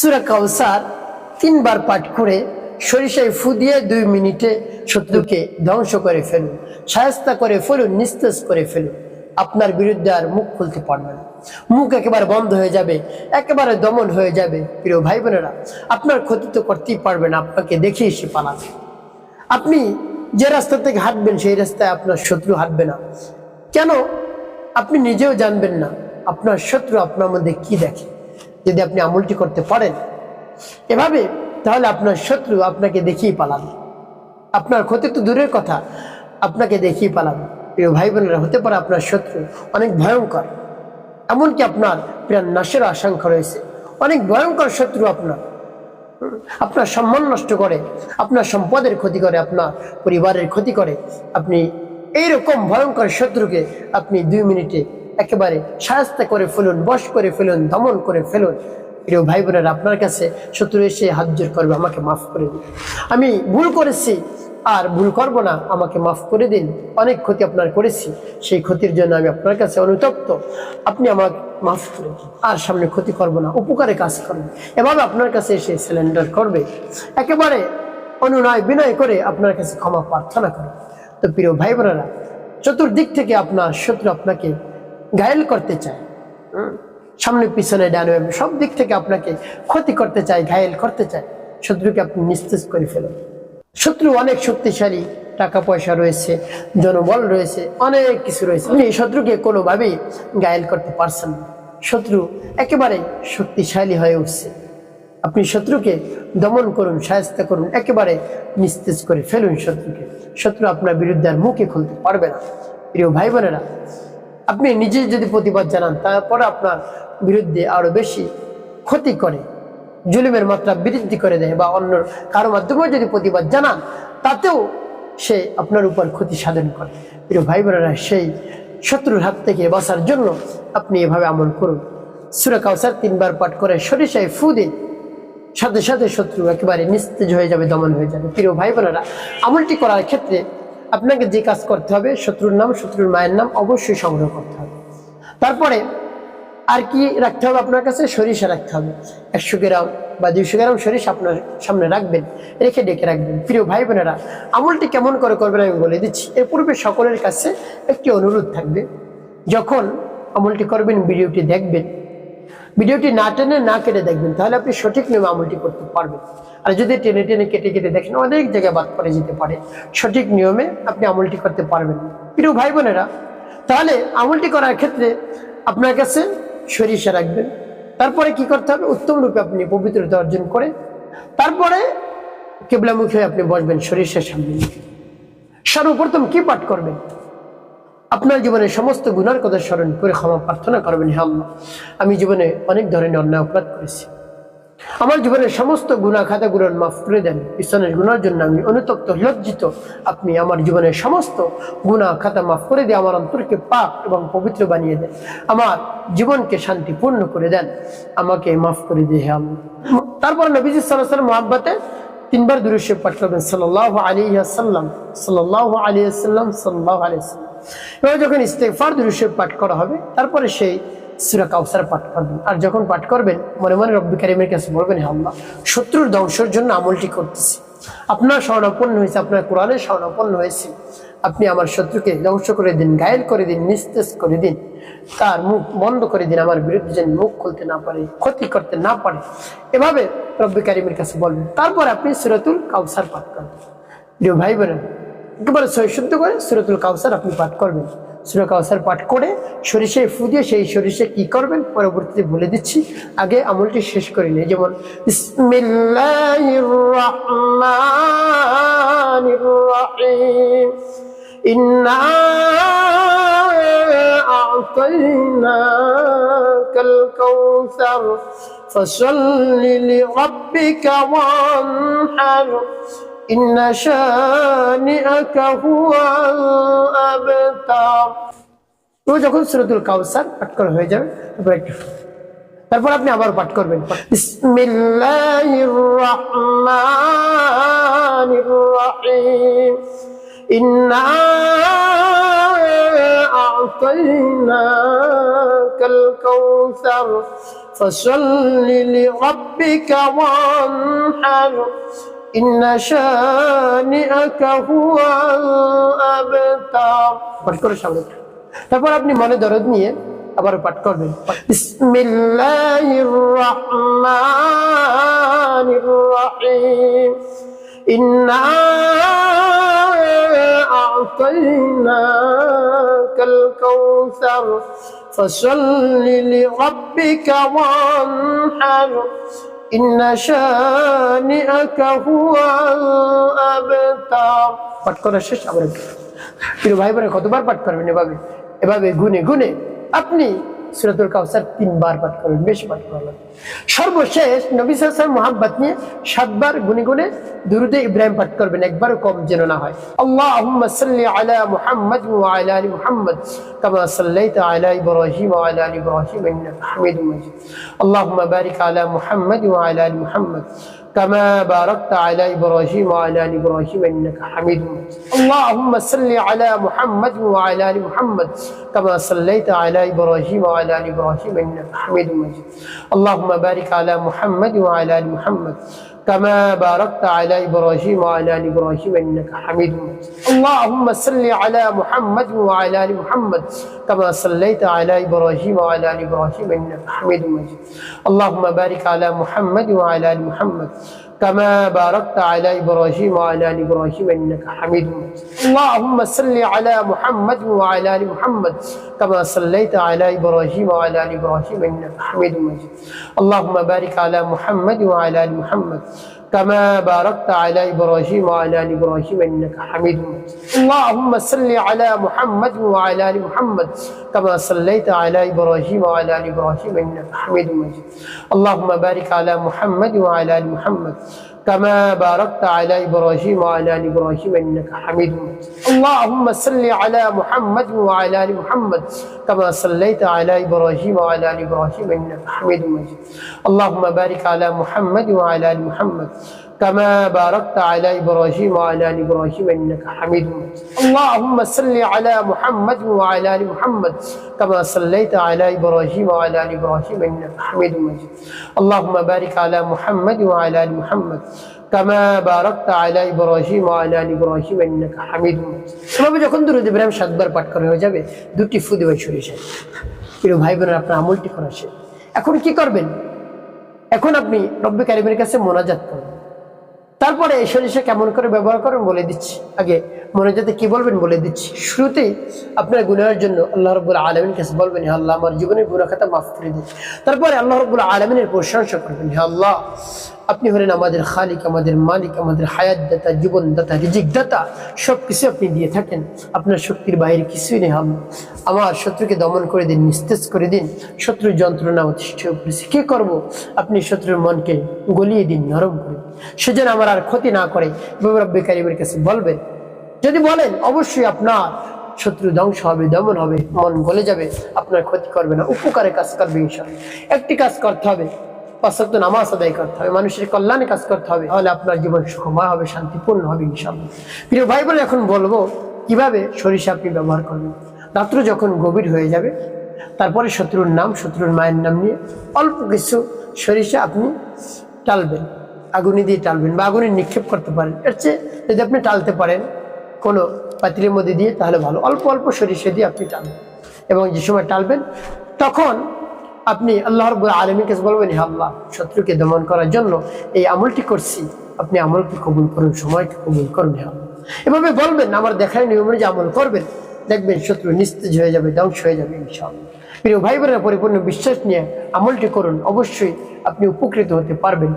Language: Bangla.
সূরা কাউসার 3 বার পাঠ করে সরিষায় ফু দিয়ে 2 মিনিটে শত্রুকে ধ্বংস করে ফেলুন, শায়েস্তা করে ফেলুন, নিস্তেজ করে ফেলুন। আপনার বিরুদ্ধে আর মুখ খুলতে পারবে না, মুখ একেবারে বন্ধ হয়ে যাবে, একেবারে দমন হয়ে যাবে। প্রিয় ভাই বোনেরা, আপনার ক্ষতি তো করতেই পারবে না, আপনাকে দেখে এসে পালাবে। আপনি যে রাস্তা থেকে হাঁটবেন সেই রাস্তায় আপনার শত্রু হাঁটবে না। কেন? আপনি নিজেও জানবেন না আপনার শত্রু আপনার মধ্যে কি দেখে। যদি আপনি আমলটি করতে পারেন এভাবে, তাহলে আপনার শত্রু আপনাকে দেখিয়ে পালাবে। আপনার ক্ষতি তো দূরের কথা, আপনাকে দেখিয়ে পালাবে। প্রিয় ভাই বোনেরা, হতে পারে আপনার শত্রু অনেক ভয়ঙ্কর, এমনকি আপনার প্রাণ নাশের আশঙ্কা রয়েছে। অনেক ভয়ঙ্কর শত্রু আপনার সম্মান নষ্ট করে, আপনার সম্পদের ক্ষতি করে, আপনার পরিবারের ক্ষতি করে। আপনি এইরকম ভয়ঙ্কর শত্রুকে আপনি 2 মিনিটে একেবারে শায়েস্তা করে ফেলুন, বশ করে ফেলুন, দমন করে ফেলুন। প্রিয় ভাই বোনেরা, আপনার কাছে শত্রু এসে হাত জোর করবে, আমাকে মাফ করে দিন, আমি ভুল করেছি আর ভুল করব না, আমাকে মাফ করে দিন, অনেক ক্ষতি আপনার করেছি, সেই ক্ষতির জন্য আমি আপনার কাছে অনুতপ্ত, আপনি আমাকে মাফ করে দিন, আর সামনে ক্ষতি করব না, উপকারে কাজ করবে। এভাবে আপনার কাছে এসে সিলিন্ডার করবে, একেবারে অনুনয় বিনয় করে আপনার কাছে ক্ষমা প্রার্থনা করবে। তো প্রিয় ভাই বোনেরা, চতুর্দিক থেকে আপনার শত্রু আপনাকে ঘায়েল করতে চায়, সামনে পিছনে ডানে সব দিক থেকে আপনাকে ক্ষতি করতে চায়, ঘায়েল করতে চায়। শত্রুকে আপনি নিস্তেজ করে ফেলুন। শত্রু অনেক শক্তিশালী, টাকা পয়সা রয়েছে, জনবল রয়েছে, অনেক কিছু রয়েছে। আপনি এই শত্রুকে কোনোভাবেই ঘায়েল করতে পারছেন না। শত্রু একেবারে শক্তিশালী হয়ে উঠছে। আপনি শত্রুকে দমন করুন, শায়েস্তা করুন, একেবারে নিস্তেজ করে ফেলুন শত্রুকে। শত্রু আপনার বিরুদ্ধে আর মুখে খুলতে পারবে না। প্রিয় ভাই বোনেরা, আপনি নিজে যদি প্রতিবাদ জানান, তারপরে আপনার বিরুদ্ধে আরো বেশি ক্ষতি করে, জুলুমের মাত্রা বৃদ্ধি করে দেয়, বা অন্য কারো মাধ্যমে যদি প্রতিবাদ জানান, তাতেও সে আপনার উপর ক্ষতি সাধন করে। প্রিয় ভাই বোনেরা, সেই শত্রুর হাত থেকে বাঁচার জন্য আপনি এভাবে আমল করুন। সূরা কাউসার 3 বার পাঠ করে সরিষায় ফু দিন, সাথে সাথে শত্রু একেবারে নিস্তেজ হয়ে যাবে, দমন হয়ে যাবে। প্রিয় ভাই বোনেরা, আমলটি করার ক্ষেত্রে আপনাকে যে কাজ করতে হবে, শত্রুর নাম, শত্রুর মায়ের নাম অবশ্যই সংগ্রহ করতে হবে। তারপরে আর কি রাখতে হবে আপনার কাছে? সরিষা রাখতে হবে। 100 গ্রাম বা 200 গ্রাম সরিষা আপনার সামনে রাখবেন, রেখে ডেকে রাখবেন। প্রিয় ভাই বোনেরা, আমলটি কেমন করে করবেন আমি বলে দিচ্ছি। এর পূর্বে সকলের কাছে একটি অনুরোধ থাকবে, যখন আমলটি করবেন ভিডিওটি দেখবেন, ভিডিওটি না টেনে না কেটে দেখবেন, তাহলে আপনি সঠিক নিয়মে আমলটি করতে পারবেন। আর যদি টেনে টেনে কেটে কেটে দেখেন, অনেক জায়গায় বাদ পড়ে যেতে পারে, সঠিক নিয়মে আপনি আমলটি করতে পারবেন। প্রিয় ভাই বোনেরা, তাহলে আমলটি করার ক্ষেত্রে আপনার কাছে সরিষা রাখবেন। তারপরে কি করতে হবে? উত্তম রূপে আপনি পবিত্রতা অর্জন করে তারপরে কিবলামুখী হয়ে আপনি বসবেন সরিষার সামনে। সর্বপ্রথম কি পাঠ করবেন? আপনার জীবনের সমস্ত গুনার কথা স্মরণ করে ক্ষমা প্রার্থনা করবেন। হে আল্লাহ, আমি জীবনে অনেক ধরনের অন্যায় অপরাধ করেছি, আমার জীবনের সমস্ত গুনাহ খাতাগুলো মাফ করে দেন। পিছনের গুনার জন্য আমি অনুতপ্ত, লজ্জিত। আপনি আমার জীবনের সমস্ত গুনাহ খাতা মাফ করে দিয়ে আমার অন্তরকে পাক এবং পবিত্র বানিয়ে দেন, আমার জীবনকে শান্তিপূর্ণ করে দেন, আমাকে মাফ করে দিয়ে। হে আল্লাহ। তারপর নবীজি সাল্লাল্লাহু আলাইহি ওয়াসাল্লাম মহব্বতে 3 বার দুরূদ শরীফ পাঠ করবেন, সাল্লাল্লাহু আলাইহি ওয়াসাল্লাম, সাল্লাল্লাহু আলাইহি ওয়াসাল্লাম, সাল্লাল্লাহু আলাইহি ওয়াসাল্লাম। এবার যখন ইস্তেগফার দুরূদ শরীফ পাঠ করা হবে, তারপরে সেই সূরা কাউসার পাঠ করবেন। আর যখন পাঠ করবেন, মনে মনে রব্বি কারীমের কাছে বলবেন, হে আল্লাহ, শত্রুর ধ্বংসের জন্য আমলটি করতেছি, আপনার শরণাপন্ন হয়েছে, আপনার কোরআনের শরণাপন্ন হয়েছে, আপনি আমার শত্রুকে ধ্বংস করে দিন, ঘায়েল করে দিন, নিস্তেজ করে দিন, তার মুখ বন্ধ করে দিন, আমার বিরুদ্ধে যেন মুখ খুলতে না পারে, ক্ষতি করতে না পারে। এভাবে রব্বি কারীমের কাছে বলবেন। তারপর আপনি সূরাতুল কাউসার পাঠ করবেন। প্রিয় ভাই বোনেরা, একেবারে সহিশুদ্ধ করে সূরাতুল কাউসার আপনি পাঠ করবেন। সূরা কাউসার পাঠ করে সরিষায় ফু দিয়ে সেই সরিষা কি করবেন পরবর্তীতে বলে দিচ্ছি, আগে আমলটি শেষ করে নিই। যেমন বিসমিল্লাহির রাহমানির রাহিম, ইন্না আ'তাইনাকাল কাউসার ফাসাল্লি লিরাব্বিকা ওয়ানহার, ইন্না শানিআকা হুয়াল আবতার। তো যখন সূরাতুল কাউসার পাঠ করা হয়ে যাবে, তারপর আপনি আবার পাঠ করবেন, বিসমিল্লাহির রাহমানির রাহিম, ইন্না আ'তাইনাকাল কাউসার ফাসাল্লি লিরাব্বিকা ওয়ানহার ইন্না শানিআকা হুয়াল আবতার। পাঠ করে সামনে। তারপর আপনি মনে দরদ নিয়ে আবার পাঠ করবেন, বিসমিল্লাহির রহমানির রহিম ইন্না আ'তাইনাকাল কাউসার ফাসাল্লি লিরাব্বিকা ওয়ানহার ইন্না শানিআকা হুয়াল আবতার। পাঠ করা শেষ। আবার প্রিয় ভাই বোনেরা, কতবার পাঠ করবেন? এভাবে গুনে গুনে আপনি সূরাতুল কাউসার 3 বার পাঠ করবেন, বেশি পাঠ করবেন। সর্বশেষ নবী সাল্লাল্লাহু আলাইহি ওয়াসাল্লাম মুহাব্বত নিয়ে 7 বার গুনে গুনে দুরুদে ইব্রাহিম পাঠ করবেন, একবারও কম যেন না হয়। আল্লাহুম্মা সাল্লি আলা মুহাম্মাদ ওয়া আলা আলি মুহাম্মাদ কামা সাল্লাইতা আলা ইব্রাহিম ওয়া আলা আলি ইব্রাহিম ইন্নাকা হামিদুম মাজিদ। আল্লাহুম্মা বারিক আলা মুহাম্মাদ ওয়া আলা আলি মুহাম্মাদ كما باركت على إبراهيم وعلى آل إبراهيم إنك حميد مجيد. اللهم صل على محمد وعلى آل محمد كما صليت على إبراهيم وعلى آل إبراهيم إنك حميد مجيد. اللهم بارك على محمد وعلى آل محمد كما باركت على إبراهيم وعلى آل إبراهيم إنك حميد مجيد. اللهم صل على محمد وعلى آل محمد كما صليت على إبراهيم وعلى آل إبراهيم إنك حميد مجيد. اللهم بارك على محمد وعلى آل محمد كما باركت على إبراهيم وعلى آل إبراهيم إنك حميد مجيد. اللهم صل على محمد وعلى آل محمد كما صليت على إبراهيم وعلى آل إبراهيم إنك حميد مجيد. اللهم بارك على محمد وعلى آل محمد كما باركت على إبراهيم وعلى آل إبراهيم إنك حميد مجيد. اللهم صل على محمد وعلى آل محمد كما صليت على إبراهيم وعلى آل إبراهيم إنك حميد مجيد. اللهم بارك على محمد وعلى آل محمد كما باركت على إبراهيم وعلى آل إبراهيم إنك حميد مجيد. اللهم صل على محمد وعلى آل محمد كما صليت على إبراهيم وعلى آل إبراهيم إنك حميد مجيد. اللهم بارك على محمد وعلى آل محمد كما باركت على إبراهيم وعلى آل إبراهيم إنك حميد مجيد. اللهم صل على محمد وعلى آل محمد كما صليت على إبراهيم وعلى آل إبراهيم إنك حميد مجيد. اللهم بارك على محمد وعلى آل محمد كما باركت على إبراهيم وعلى آل إبراهيم إنك حميد مجيد. এভাবে যখন দুরূদ ইব্রাহিম 7 বার পাঠ করা হয়ে যাবে, 2টি ফু দিবেন শরীরে। প্রিয় ভাই বোনেরা, আপনার আমলটি করা শেষ। এখন কি করবেন? এখন আপনি রব্বে কারীমের কাছে মোনাজাত করবেন। তারপরে এই সরিষা কেমন করে ব্যবহার করেন বলে দিচ্ছি। আগে মোনাজাতে কি বলবেন বলে দিচ্ছি। শুরুতেই আপনার গুনাহের জন্য আল্লাহ রাব্বুল আলামিনের কাছে বলবেন, হে আল্লাহ, আমার জীবনের গুনাহ খাতা মাফ করে দিন। তারপরে আল্লাহ রাব্বুল আলামিনের প্রশংসা করবেন, হে আল্লাহ, আপনি হলেন আমাদের খালিক, আমাদের মালিক, আমাদের হায়াত দাতা, জীবন দাতা, রিজিক দাতা, সবকিছু আপনি দিয়ে থাকেন। আপনার শক্তির বাইরে কিছুই নেই। আমার শত্রুকে দমন করে দিন, নিস্তেজ করে দিন। শত্রুর যন্ত্রণা অতিষ্ঠ করেছে, কি করব? আপনি শত্রুর মনকে গলিয়ে দিন, নরম করে দিন, সে যেন আমার আর ক্ষতি না করে। রব্বে কারীমের কাছে বলবেন। যদি বলেন, অবশ্যই আপনার শত্রু ধ্বংস হবে, দমন হবে, মন গলে যাবে, আপনার ক্ষতি করবে না, উপকারে কাজ করবে ইনশাআল্লাহ। একটি কাজ করতে হবে, 5 ওয়াক্ত নামাজ আদায় করতে হবে, মানুষের কল্যাণে কাজ করতে হবে, তাহলে আপনার জীবন সুখময় হবে, শান্তিপূর্ণ হবে ইনশাআল্লাহ। প্রিয় ভাই বোন, এখন বলবো কিভাবে সরিষা আপনি ব্যবহার করবেন। রাত্র যখন গভীর হয়ে যাবে, তারপরে শত্রুর নাম, শত্রুর মায়ের নাম নিয়ে অল্প কিছু সরিষা আপনি টালবেন, আগুনে দিয়ে টালবেন বা আগুনে নিক্ষেপ করতে পারেন। এর চেয়ে যদি আপনি টালতে পারেন কোনো পাতিলের মধ্যে দিয়ে, তাহলে ভালো। অল্প অল্প সরিষা দিয়ে আপনি টালবেন এবং যে সময় টালবেন তখন আপনি আল্লাহ রাব্বুল আলামিনের কাছে বলবেন, হে আল্লাহ, শত্রুকে দমন করার জন্য এই আমলটি করছি, আপনি আমলকে কবুল করুন, সময়কে কবুল করুন হে আল্লাহ। এভাবে বলবেন, আমার দেখায় নিয়ম অনুযায়ী আমল করবেন, দেখবেন শত্রু নিস্তেজ হয়ে যাবে, ধ্বংস হয়ে যাবে ইনশাআল্লাহ। প্রিয় ভাই বোনেরা, পরিপূর্ণ বিশ্বাস নিয়ে আমলটি করুন, অবশ্যই আপনি উপকৃত হতে পারবেন।